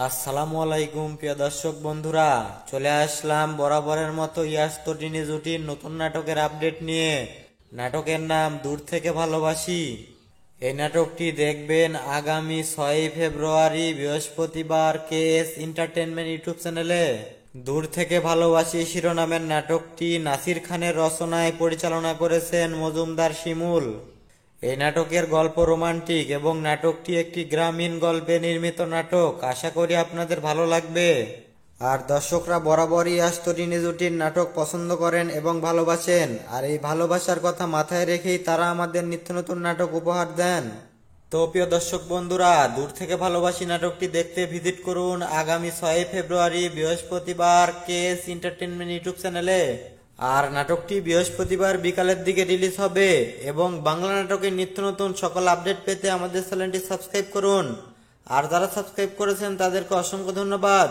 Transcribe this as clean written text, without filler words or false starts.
আসসালামু আলাইকুম প্রিয় দর্শক বন্ধুরা, চলে আসলাম বরাবরের মতো ইয়াস তটিনী জুটির নতুন নাটকের আপডেট নিয়ে। নাটকের নাম দূর থেকে ভালোবাসি। এই নাটকটি দেখবেন আগামী 6 ফেব্রুয়ারি বৃহস্পতিবার কেএস এন্টারটেইনমেন্ট ইউটিউব চ্যানেলে। দূর থেকে ভালোবাসি শিরোনামের নাটকটি নাসির খানের রচনায় পরিচালনা করেছেন মজুমদার শিমুল। এই নাটকের গল্প রোমান্টিক এবং নাটকটি একটি গ্রামীণ গল্পে নির্মিত নাটক। আশা করি আপনাদের ভালো লাগবে। আর দর্শকরা বরাবরই তটিনী জুটির নাটক পছন্দ করেন এবং ভালোবাসেন, আর এই ভালোবাসার কথা মাথায় রেখেই তারা আমাদের নিত্য নতুন নাটক উপহার দেন। তো প্রিয় দর্শক বন্ধুরা, দূর থেকে ভালোবাসি নাটকটি দেখতে ভিজিট করুন আগামী 6 ফেব্রুয়ারি বৃহস্পতিবার কেএস এন্টারটেইনমেন্ট ইউটিউব চ্যানেলে। আর নাটকটি বৃহস্পতিবার বিকালের দিকে রিলিজ হবে। এবং বাংলা নাটকের নিত্য নতুন সকল আপডেট পেতে আমাদের চ্যানেলটি সাবস্ক্রাইব করুন। আর যারা সাবস্ক্রাইব করেছেন তাদেরকে অসংখ্য ধন্যবাদ।